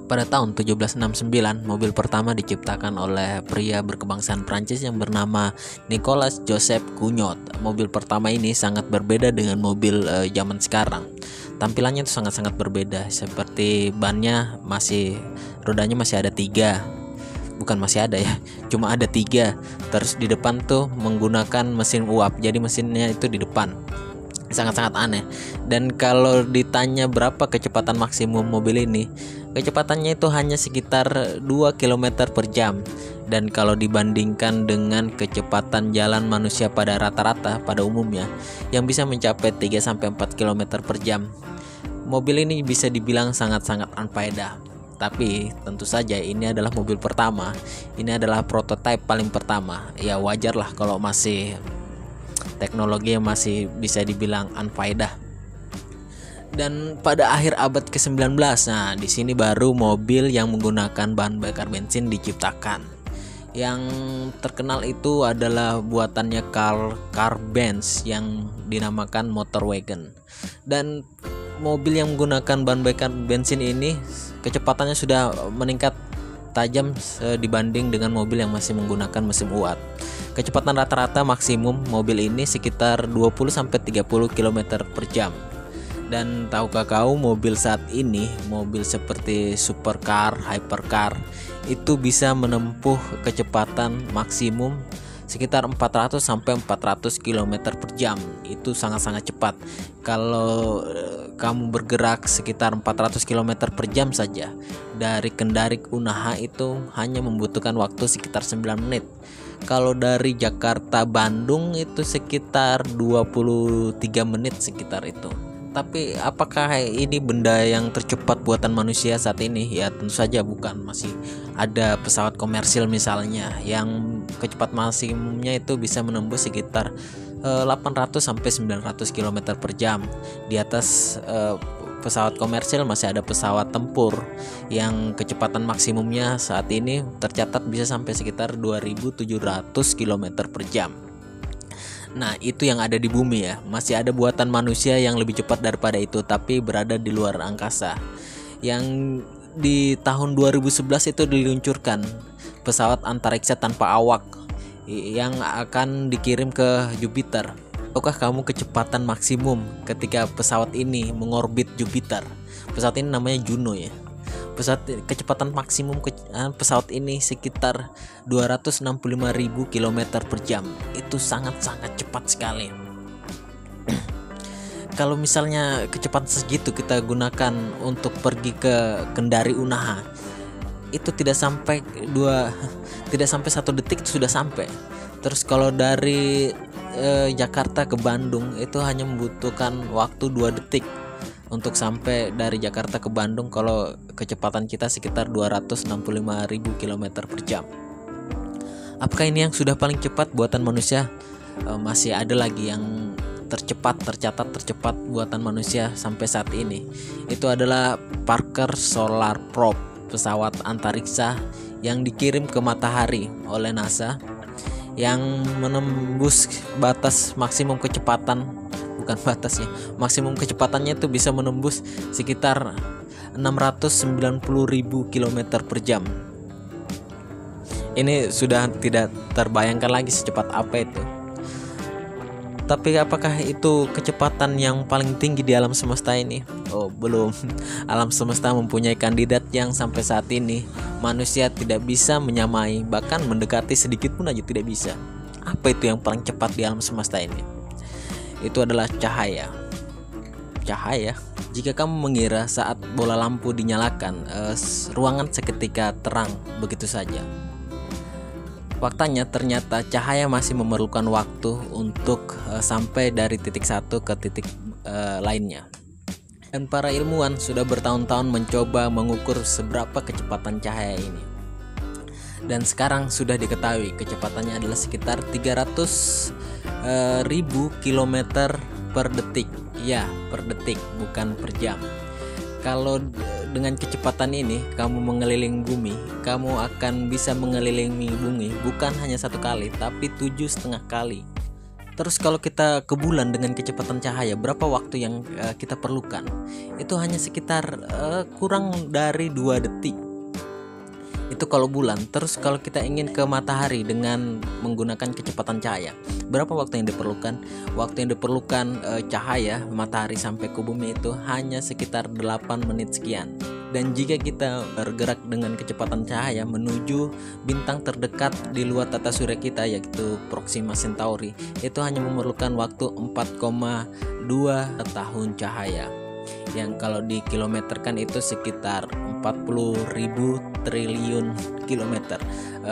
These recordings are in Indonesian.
Pada tahun 1769, mobil pertama diciptakan oleh pria berkebangsaan Prancis yang bernama Nicolas Joseph Cugnot. Mobil pertama ini sangat berbeda dengan mobil zaman sekarang. Tampilannya itu sangat-sangat berbeda, seperti rodanya masih ada tiga. Bukan masih ada ya, cuma ada tiga. Terus di depan tuh menggunakan mesin uap, jadi mesinnya itu di depan. Sangat-sangat aneh. Dan kalau ditanya berapa kecepatan maksimum mobil ini, kecepatannya itu hanya sekitar 2 km per jam. Dan kalau dibandingkan dengan kecepatan jalan manusia pada rata-rata pada umumnya yang bisa mencapai 3-4 km per jam, mobil ini bisa dibilang sangat-sangat unfaedah. Tapi tentu saja ini adalah mobil pertama, ini adalah prototipe paling pertama. Ya wajarlah kalau masih teknologi yang masih bisa dibilang unfaedah. Dan pada akhir abad ke-19, nah di sini baru mobil yang menggunakan bahan bakar bensin diciptakan. Yang terkenal itu adalah buatannya Karl Benz yang dinamakan motor wagon. Dan mobil yang menggunakan bahan bakar bensin ini kecepatannya sudah meningkat tajam dibanding dengan mobil yang masih menggunakan mesin uap. Kecepatan rata-rata maksimum mobil ini sekitar 20-30 km per jam. Dan tahukah kau mobil saat ini, mobil seperti supercar, hypercar itu bisa menempuh kecepatan maksimum sekitar 400-400 km per jam. Itu sangat-sangat cepat. Kalau kamu bergerak sekitar 400 km per jam saja dari Kendari ke Unaha itu hanya membutuhkan waktu sekitar 9 menit. Kalau dari Jakarta Bandung itu sekitar 23 menit sekitar itu. Tapi apakah ini benda yang tercepat buatan manusia saat ini? Ya tentu saja bukan. Masih ada pesawat komersil misalnya yang kecepatan maksimumnya itu bisa menembus sekitar 800-900 km per jam. Di atas pesawat komersil masih ada pesawat tempur yang kecepatan maksimumnya saat ini tercatat bisa sampai sekitar 2.700 km per jam. Nah itu yang ada di bumi ya. Masih ada buatan manusia yang lebih cepat daripada itu, tapi berada di luar angkasa. Yang di tahun 2011 itu diluncurkan pesawat antariksa tanpa awak yang akan dikirim ke Jupiter. Tahukah kamu kecepatan maksimum ketika pesawat ini mengorbit Jupiter? Pesawat ini namanya Juno ya. Kecepatan maksimum pesawat ini sekitar 265.000 km per jam. Itu sangat-sangat cepat sekali. Kalau misalnya kecepatan segitu kita gunakan untuk pergi ke Kendari Unaha, itu tidak sampai 1 detik itu sudah sampai. Terus kalau dari Jakarta ke Bandung itu hanya membutuhkan waktu 2 detik untuk sampai dari Jakarta ke Bandung kalau kecepatan kita sekitar 265.000 km per jam. Apakah ini yang sudah paling cepat buatan manusia? Masih ada lagi yang tercatat tercepat buatan manusia sampai saat ini. Itu adalah Parker Solar Probe, pesawat antariksa yang dikirim ke matahari oleh NASA, yang menembus batas maksimum kecepatan, bukan batasnya, maksimum kecepatannya itu bisa menembus sekitar 690.000 km per jam. Ini sudah tidak terbayangkan lagi secepat apa itu. Tapi apakah itu kecepatan yang paling tinggi di alam semesta ini? Oh belum. Alam semesta mempunyai kandidat yang sampai saat ini manusia tidak bisa menyamai, bahkan mendekati sedikit pun aja tidak bisa. Apa itu yang paling cepat di alam semesta ini? Itu adalah cahaya. Cahaya. Jika kamu mengira saat bola lampu dinyalakan, ruangan seketika terang begitu saja. Faktanya ternyata cahaya masih memerlukan waktu untuk sampai dari titik satu ke titik lainnya. Dan para ilmuwan sudah bertahun-tahun mencoba mengukur seberapa kecepatan cahaya ini. Dan sekarang sudah diketahui kecepatannya adalah sekitar 300.000 km per detik. Ya, per detik, bukan per jam. Kalau dengan kecepatan ini kamu mengelilingi bumi, kamu akan bisa mengelilingi bumi bukan hanya 1 kali, tapi 7,5 kali. Terus kalau kita ke bulan dengan kecepatan cahaya, berapa waktu yang kita perlukan? Itu hanya sekitar kurang dari 2 detik. Itu kalau bulan. Terus kalau kita ingin ke matahari dengan menggunakan kecepatan cahaya, berapa waktu yang diperlukan? Waktu yang diperlukan cahaya matahari sampai ke bumi itu hanya sekitar 8 menit sekian. Dan jika kita bergerak dengan kecepatan cahaya menuju bintang terdekat di luar tata surya kita, yaitu Proxima Centauri, itu hanya memerlukan waktu 4,2 tahun cahaya, yang kalau dikilometerkan itu sekitar 40.000 triliun kilometer.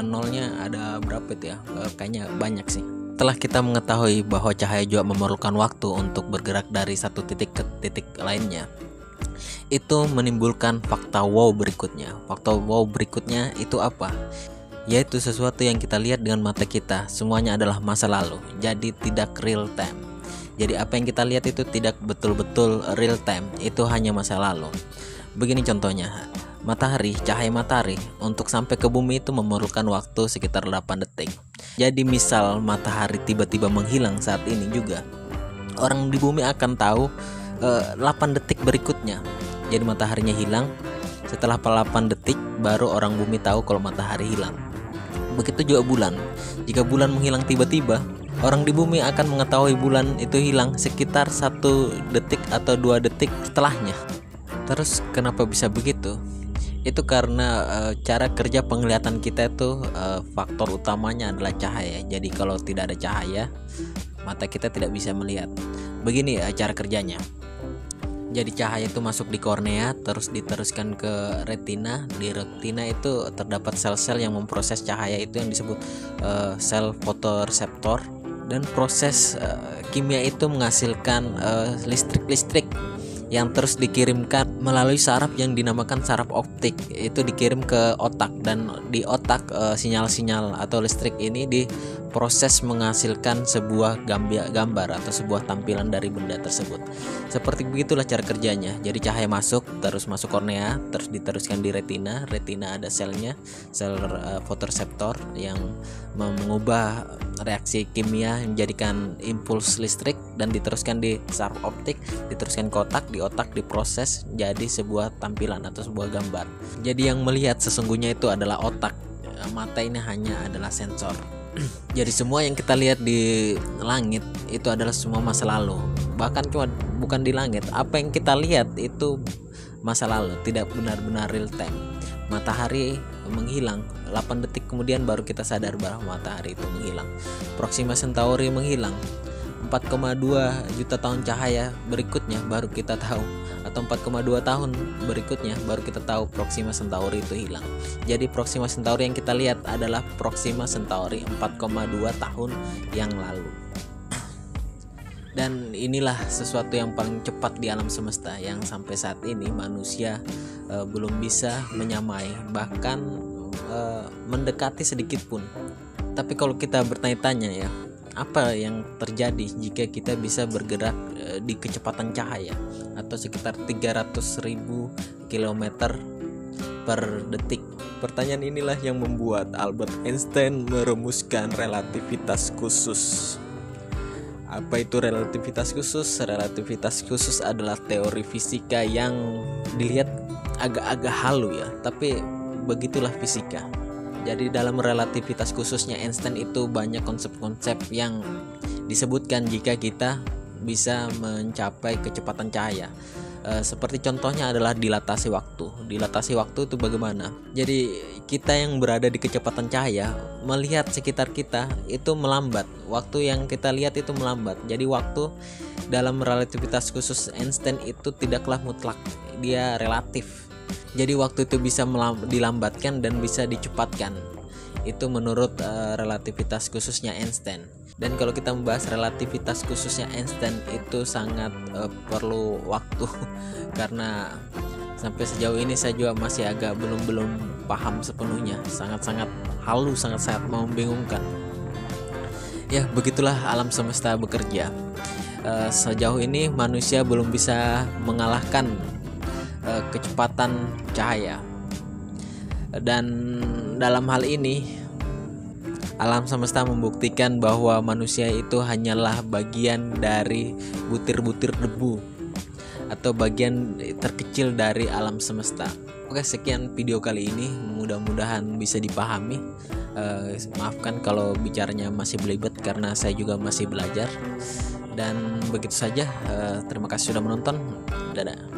Nolnya ada berapa itu ya? Kayaknya banyak sih. Setelah kita mengetahui bahwa cahaya juga memerlukan waktu untuk bergerak dari satu titik ke titik lainnya, itu menimbulkan fakta wow berikutnya. Fakta wow berikutnya itu apa? Yaitu sesuatu yang kita lihat dengan mata kita semuanya adalah masa lalu, jadi tidak real time. Jadi apa yang kita lihat itu tidak betul-betul real time, itu hanya masa lalu. Begini contohnya, cahaya matahari untuk sampai ke bumi itu memerlukan waktu sekitar 8 detik. Jadi misal matahari tiba-tiba menghilang saat ini juga, orang di bumi akan tahu 8 detik berikutnya. Jadi mataharinya hilang, setelah 8 detik baru orang bumi tahu kalau matahari hilang. Begitu juga bulan. Jika bulan menghilang tiba-tiba, orang di bumi akan mengetahui bulan itu hilang sekitar 1 detik atau 2 detik setelahnya. Terus kenapa bisa begitu? Itu karena cara kerja penglihatan kita itu faktor utamanya adalah cahaya. Jadi kalau tidak ada cahaya, mata kita tidak bisa melihat. Begini cara kerjanya. Jadi cahaya itu masuk di kornea, terus diteruskan ke retina. Di retina itu terdapat sel-sel yang memproses cahaya itu yang disebut sel fotoreseptor. Dan proses kimia itu menghasilkan listrik yang terus dikirimkan melalui saraf yang dinamakan saraf optik. Itu dikirim ke otak, dan di otak sinyal-sinyal atau listrik ini diproses menghasilkan sebuah gambar atau sebuah tampilan dari benda tersebut. Seperti begitulah cara kerjanya. Jadi cahaya masuk, terus masuk kornea, terus diteruskan di retina. Retina ada selnya, sel fotoreseptor yang mengubah reaksi kimia menjadikan impuls listrik, dan diteruskan di saraf optik, diteruskan ke otak, di otak diproses jadi sebuah tampilan atau sebuah gambar. Jadi yang melihat sesungguhnya itu adalah otak. Mata ini hanya adalah sensor. Jadi semua yang kita lihat di langit itu adalah semua masa lalu. Bahkan cuma bukan di langit, apa yang kita lihat itu masa lalu, tidak benar-benar real time. Matahari menghilang 8 detik kemudian baru kita sadar bahwa matahari itu menghilang. Proxima Centauri menghilang 4,2 juta tahun cahaya berikutnya baru kita tahu, atau 4,2 tahun berikutnya baru kita tahu Proxima Centauri itu hilang. Jadi Proxima Centauri yang kita lihat adalah Proxima Centauri 4,2 tahun yang lalu. Dan inilah sesuatu yang paling cepat di alam semesta yang sampai saat ini manusia belum bisa menyamai, bahkan mendekati sedikit pun. Tapi kalau kita bertanya-tanya ya, apa yang terjadi jika kita bisa bergerak di kecepatan cahaya atau sekitar 300.000 km per detik? Pertanyaan inilah yang membuat Albert Einstein merumuskan relativitas khusus. Apa itu relativitas khusus? Relativitas khusus adalah teori fisika yang dilihat agak-agak halu ya, tapi begitulah fisika. Jadi dalam relativitas khususnya Einstein itu banyak konsep-konsep yang disebutkan jika kita bisa mencapai kecepatan cahaya. Seperti contohnya adalah dilatasi waktu. Dilatasi waktu itu bagaimana? Jadi kita yang berada di kecepatan cahaya melihat sekitar kita itu melambat. Waktu yang kita lihat itu melambat. Jadi waktu dalam relativitas khusus Einstein itu tidaklah mutlak, dia relatif. Jadi waktu itu bisa dilambatkan dan bisa dicepatkan. Itu menurut relativitas khususnya Einstein. Dan kalau kita membahas relativitas khususnya Einstein itu sangat perlu waktu karena sampai sejauh ini saya juga masih agak belum paham sepenuhnya. Sangat-sangat halu, sangat-sangat membingungkan. Ya, begitulah alam semesta bekerja. Sejauh ini manusia belum bisa mengalahkan kecepatan cahaya. Dan dalam hal ini Alam semesta membuktikan bahwa manusia itu hanyalah bagian dari butir-butir debu atau bagian terkecil dari alam semesta. Oke, sekian video kali ini, mudah-mudahan bisa dipahami. Maafkan kalau bicaranya masih belibet karena saya juga masih belajar. Dan begitu saja, terima kasih sudah menonton. Dadah.